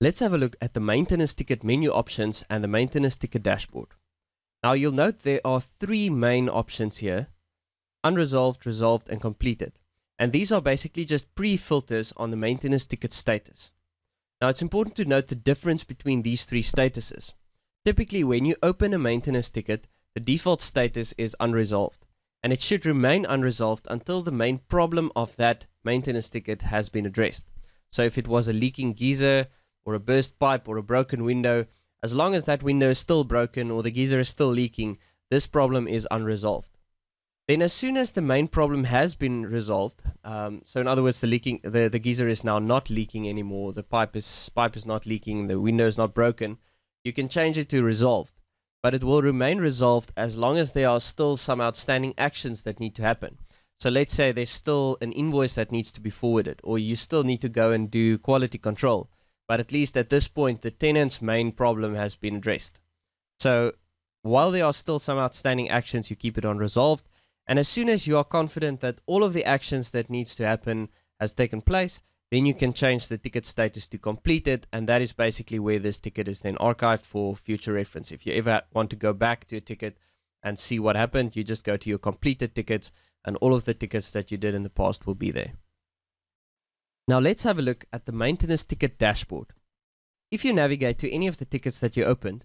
Let's have a look at the maintenance ticket menu options and the maintenance ticket dashboard. Now you'll note there are three main options here: unresolved, resolved, and completed. And these are basically just pre-filters on the maintenance ticket status. Now it's important to note the difference between these three statuses. Typically when you open a maintenance ticket, the default status is unresolved, and it should remain unresolved until the main problem of that maintenance ticket has been addressed. So if it was a leaking geyser, or a burst pipe, or a broken window, as long as that window is still broken or the geyser is still leaking, this problem is unresolved. Then as soon as the main problem has been resolved, so in other words the geyser is now not leaking anymore, the pipe is not leaking, the window is not broken, you can change it to resolved. But it will remain resolved as long as there are still some outstanding actions that need to happen. So let's say there's still an invoice that needs to be forwarded, or you still need to go and do quality control. But at least at this point, the tenant's main problem has been addressed. So while there are still some outstanding actions, you keep it on resolved. And as soon as you are confident that all of the actions that needs to happen has taken place, then you can change the ticket status to completed. And that is basically where this ticket is then archived for future reference. If you ever want to go back to a ticket and see what happened, you just go to your completed tickets, and all of the tickets that you did in the past will be there. Now let's have a look at the maintenance ticket dashboard. If you navigate to any of the tickets that you opened,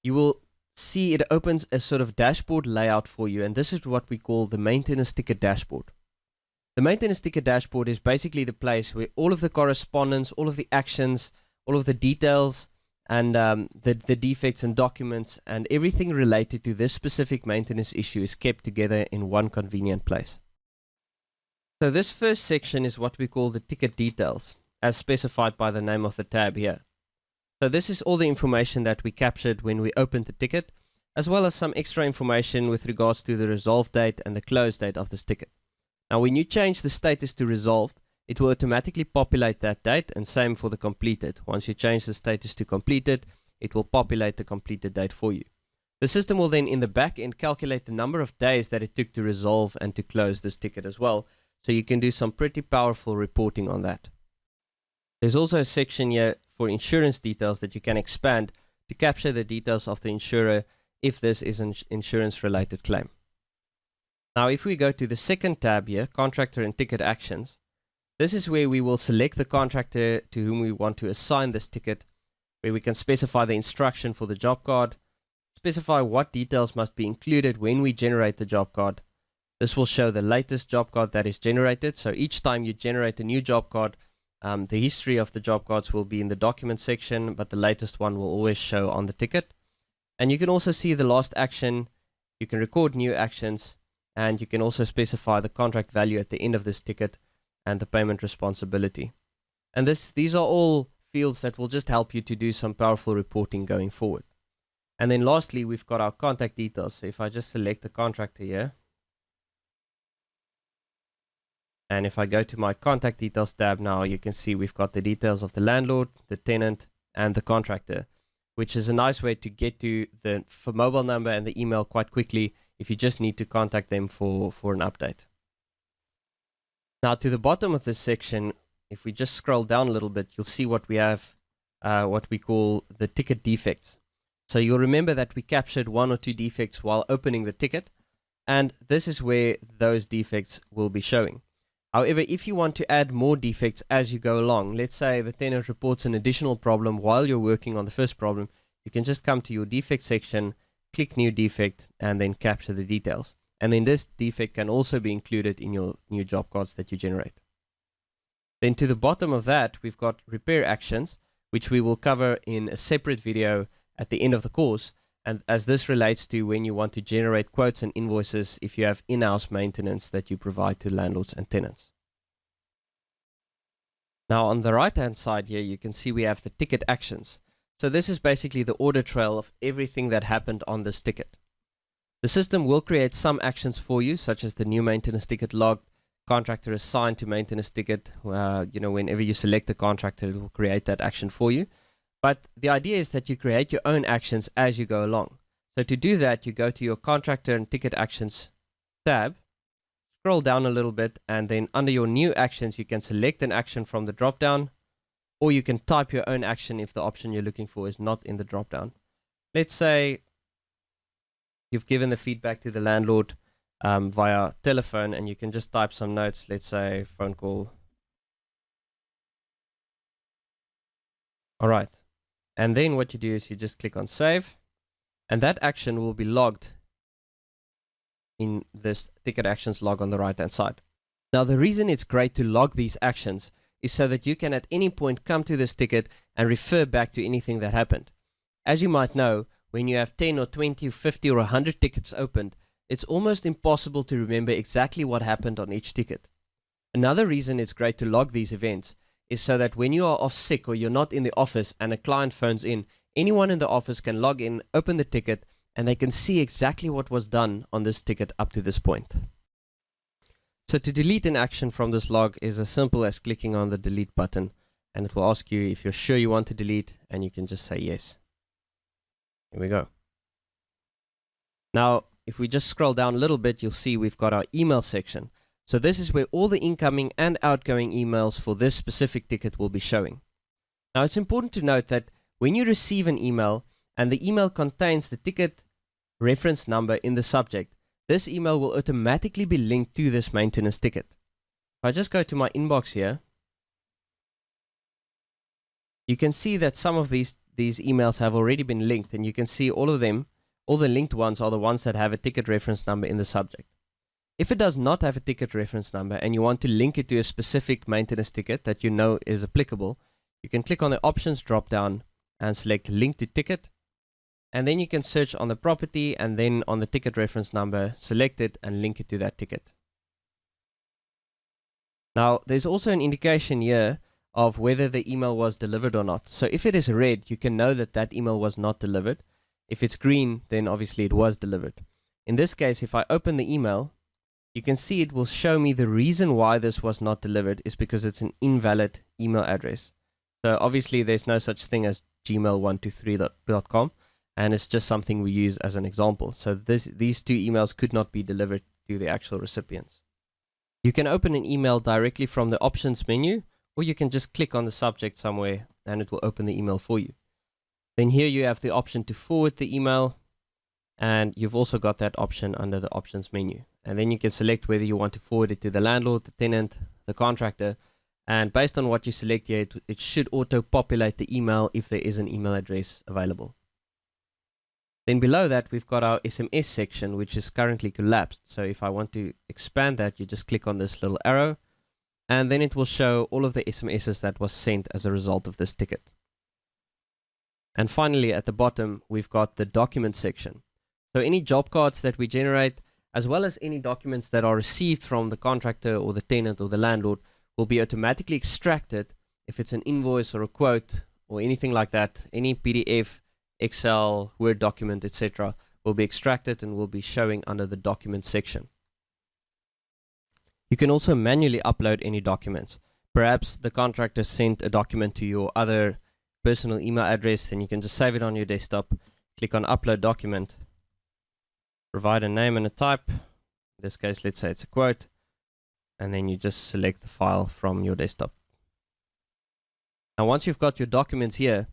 you will see it opens a sort of dashboard layout for you, and this is what we call the maintenance ticket dashboard. The maintenance ticket dashboard is basically the place where all of the correspondence, all of the actions, all of the details, and the defects and documents, and everything related to this specific maintenance issue is kept together in one convenient place. So this first section is what we call the ticket details, as specified by the name of the tab here. So this is all the information that we captured when we opened the ticket, as well as some extra information with regards to the resolve date and the close date of this ticket. Now when you change the status to resolved, it will automatically populate that date, and same for the completed. Once you change the status to completed, it will populate the completed date for you. The system will then in the back end calculate the number of days that it took to resolve and to close this ticket as well. So you can do some pretty powerful reporting on that. There's also a section here for insurance details that you can expand to capture the details of the insurer if this is an insurance related claim. Now if we go to the second tab here, contractor and ticket actions, this is where we will select the contractor to whom we want to assign this ticket, where we can specify the instruction for the job card, specify what details must be included when we generate the job card. This will show the latest job card that is generated. So each time you generate a new job card, the history of the job cards will be in the document section, but the latest one will always show on the ticket. And you can also see the last action, you can record new actions, and you can also specify the contract value at the end of this ticket and the payment responsibility. And these are all fields that will just help you to do some powerful reporting going forward. And then lastly, we've got our contact details. So if I just select the contractor here, and if I go to my contact details tab now, you can see we've got the details of the landlord, the tenant, and the contractor, which is a nice way to get to the mobile number and the email quite quickly if you just need to contact them for an update. Now to the bottom of this section, if we just scroll down a little bit, you'll see what we have, what we call the ticket defects. So you'll remember that we captured one or two defects while opening the ticket, and this is where those defects will be showing. However, if you want to add more defects as you go along, let's say the tenant reports an additional problem while you're working on the first problem, you can just come to your defect section, click new defect, and then capture the details. And then this defect can also be included in your new job cards that you generate. Then to the bottom of that, we've got repair actions, which we will cover in a separate video at the end of the course. And as this relates to when you want to generate quotes and invoices if you have in-house maintenance that you provide to landlords and tenants. Now on the right hand side here, you can see we have the ticket actions. So this is basically the audit trail of everything that happened on this ticket. The system will create some actions for you, such as the new maintenance ticket log, contractor assigned to maintenance ticket. Whenever you select the contractor, it will create that action for you. But the idea is that you create your own actions as you go along. So to do that, you go to your contractor and ticket actions tab, scroll down a little bit, and then under your new actions, you can select an action from the drop down, or you can type your own action if the option you're looking for is not in the drop-down. Let's say you've given the feedback to the landlord via telephone, and you can just type some notes. Let's say phone call. All right. And then what you do is you just click on save, and that action will be logged in this ticket actions log on the right hand side. Now the reason it's great to log these actions is so that you can at any point come to this ticket and refer back to anything that happened. As you might know, when you have 10 or 20 or 50 or 100 tickets opened, it's almost impossible to remember exactly what happened on each ticket. Another reason it's great to log these events is so that when you are off sick or you're not in the office and a client phones in, anyone in the office can log in, open the ticket, and they can see exactly what was done on this ticket up to this point. So to delete an action from this log is as simple as clicking on the delete button, and it will ask you if you're sure you want to delete, and you can just say yes. Here we go. Now, if we just scroll down a little bit, you'll see we've got our email section. So this is where all the incoming and outgoing emails for this specific ticket will be showing. Now, it's important to note that when you receive an email and the email contains the ticket reference number in the subject, this email will automatically be linked to this maintenance ticket. If I just go to my inbox here, you can see that some of these emails have already been linked, and you can see all of them, all the linked ones are the ones that have a ticket reference number in the subject. If it does not have a ticket reference number and you want to link it to a specific maintenance ticket that you know is applicable, you can click on the options drop down and select link to ticket. And then you can search on the property and then on the ticket reference number, select it and link it to that ticket. Now, there's also an indication here of whether the email was delivered or not. So if it is red, you can know that that email was not delivered. If it's green, then obviously it was delivered. In this case, if I open the email, you can see it will show me the reason why this was not delivered is because it's an invalid email address. So obviously there's no such thing as gmail123.com. And it's just something we use as an example. So these two emails could not be delivered to the actual recipients. You can open an email directly from the options menu, or you can just click on the subject somewhere and it will open the email for you. Then here you have the option to forward the email, and you've also got that option under the options menu. And then you can select whether you want to forward it to the landlord, the tenant, the contractor, and based on what you select here, it should auto-populate the email if there is an email address available. Then below that, we've got our SMS section, which is currently collapsed. So if I want to expand that, you just click on this little arrow, and then it will show all of the SMSs that was sent as a result of this ticket. And finally, at the bottom, we've got the document section. So any job cards that we generate, as well as any documents that are received from the contractor or the tenant or the landlord, will be automatically extracted if it's an invoice or a quote or anything like that. Any PDF, Excel, Word document, etc. will be extracted and will be showing under the document section. You can also manually upload any documents. Perhaps the contractor sent a document to your other personal email address, then you can just save it on your desktop, click on upload document, provide a name and a type. In this case, let's say it's a quote, and then you just select the file from your desktop. Now once you've got your documents here,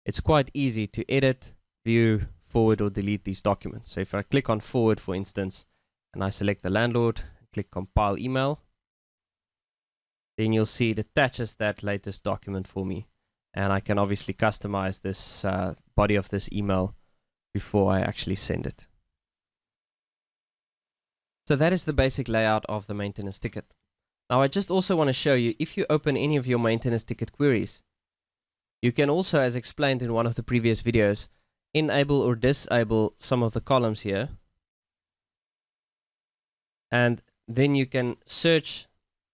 it's quite easy to edit, view, forward or delete these documents. So if I click on forward, for instance, and I select the landlord, click compile email, then you'll see it attaches that latest document for me. And I can obviously customize this body of this email before I actually send it. So that is the basic layout of the maintenance ticket. Now I just also want to show you, if you open any of your maintenance ticket queries, you can also, as explained in one of the previous videos, enable or disable some of the columns here. And then you can search,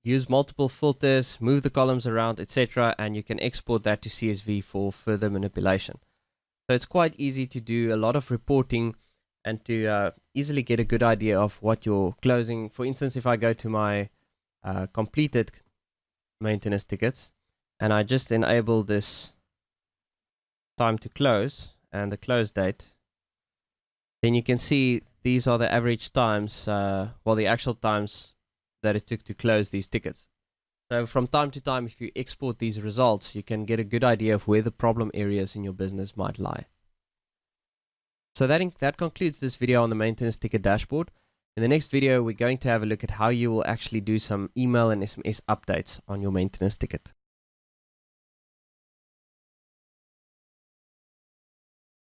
use multiple filters, move the columns around, etc. And you can export that to CSV for further manipulation. So it's quite easy to do a lot of reporting and to easily get a good idea of what you're closing. For instance, if I go to my completed maintenance tickets and I just enable this time to close and the close date, then you can see these are the average times, well, the actual times that it took to close these tickets. So from time to time, if you export these results, you can get a good idea of where the problem areas in your business might lie. So that concludes this video on the maintenance ticket dashboard. In the next video, we're going to have a look at how you will actually do some email and SMS updates on your maintenance ticket.